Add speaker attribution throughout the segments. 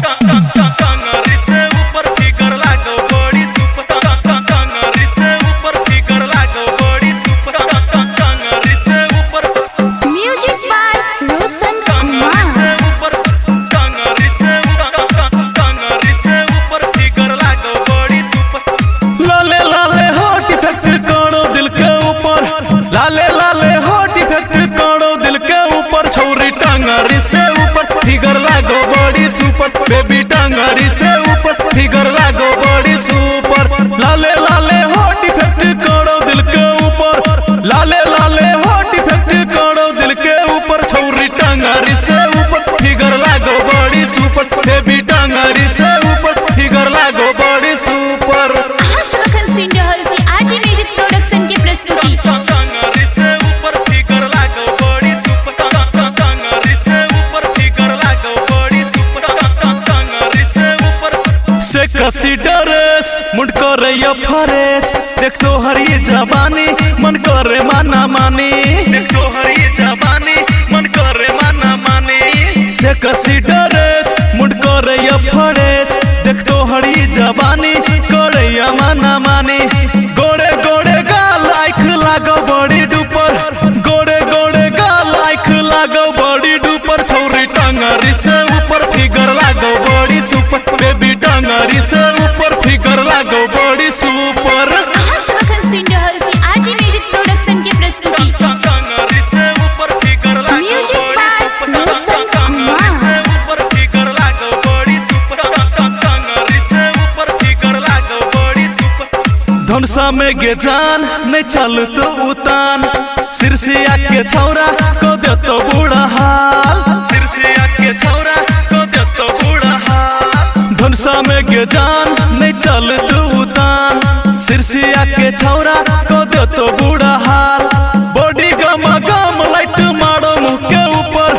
Speaker 1: टंगरी से ऊपर फिगर लागो बड़ी सुपर टंगरी से ऊपर फिगर लागो बड़ी सुपर टंगरी से ऊपर
Speaker 2: म्यूजिक बाय रोशन
Speaker 1: टंगरी से ऊपर टंगरी से ऊपर फिगर लागो बड़ी सुपर
Speaker 3: लाले लाले हॉट इफेक्ट करो दिल के ऊपर लाले लाले हॉट इफेक्ट करो दिल के ऊपर छौरी टंगरी से ऊपर फिगर लागो बड़ी सुपर बेबी टंगरी से ऊपर फिगर लागो बड़ी सुपर लाले लाले हॉट इफेक्ट करो दिल के ऊपर लाले लाले हॉट इफेक्ट करो दिल के ऊपर छौरी टंगरी से ऊपर फिगर लागो बड़ी सुपर बेबी टंगरी से ऊपर फिगर लागो बड़ी सुपर।
Speaker 2: हसरखन सिंह रहल छी आरजी म्यूजिक प्रोडक्शन की प्रस्तुति।
Speaker 1: टंगरी से ऊपर फिगर लागो बड़ी सुपर टंगरी से ऊपर फिगर लागो बड़ी सुपर टंगरी से ऊपर
Speaker 3: से कसी डरेस मुंड करे या फरेस देख तो हरी जवानी मन करे माना मानी
Speaker 1: देख तो हरी जवानी मन करे माना मानी
Speaker 3: से कसी डरेस मुंड करे या फरेस देख तो हरी जवानी करे या माना मानी गोड़े गोड़े गाल आँख लागो बड़ी डूपर गोड़े गोड़े गाल आँख लागो बड़ी डूपर छौरी टंगरी से ऊपर फिगर लागो बड़ी सुपर बेबी टंगरी से ऊपर फिगर लागो बड़ी सुपर।
Speaker 2: हसरखन सिंह रहल छी आरजी म्यूजिक प्रोडक्शन की प्रस्तुति।
Speaker 1: टंगरी से ऊपर फिगर लागो
Speaker 2: म्यूजिक
Speaker 1: बड़ी
Speaker 2: बाय
Speaker 1: सुपर
Speaker 2: रोशन
Speaker 1: टंगरी से ऊपर फिगर लागो बड़ी सुपर टंगरी से ऊपर फिगर लागो बड़ी सुपर
Speaker 3: धनुषा में गे जान नहीं चल तो उतान सिरसिया के छौरा को दे तो बूढ़ा हाल
Speaker 1: सिरसिया के छौरा को दे तो बूढ़ा हाल
Speaker 3: धनुषा में गे जान नहीं चल तो उतान सिरसिया के छौरा को दे तो बूढ़ा हाल बॉडी गमा गम लाइट मारो मुँह के ऊपर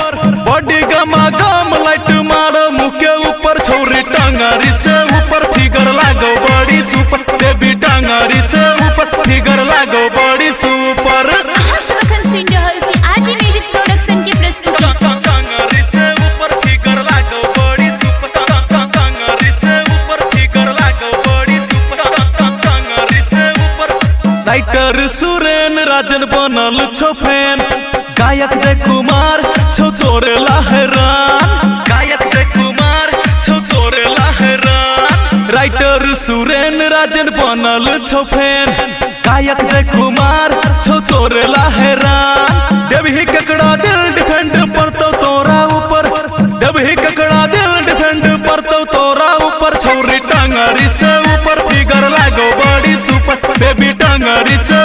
Speaker 3: बॉडी गमा गम लाइट मारो मुँह के ऊपर छौरी टंगरी से ऊपर फिगर लागो बड़ी सुपर बेबी टंगरी से ऊपर फिगर लागो बड़ी सुपर।
Speaker 2: हसरखन सिंह रहल छी आरजी म्यूजिक प्रोडक्शन की प्रस्तुति।
Speaker 1: टंगरी से ऊपर फिगर लागो बड़ी सुपर टंगरी से ऊपर फिगर लागो बड़ी सुपर टंगरी से ऊपर
Speaker 3: राइटर सुरेन राजन बनल छो फैन गायक जय कुमार छो तोरे लहरान
Speaker 1: गायक जय कुमार छो तोरे लहरान
Speaker 3: राइटर सुरेन राजन बनल छो फैन गायक जय कुमार छो तोरे लहरान देवही ककड़ा दिल डिफेंड पड़तो तोरा ऊपर देवही ककड़ा दिल डिफेंड पड़तो तोरा ऊपर छौरी टंगरी से ऊपर फिगर लागो बड़ी सुपर बेबी टंगरी से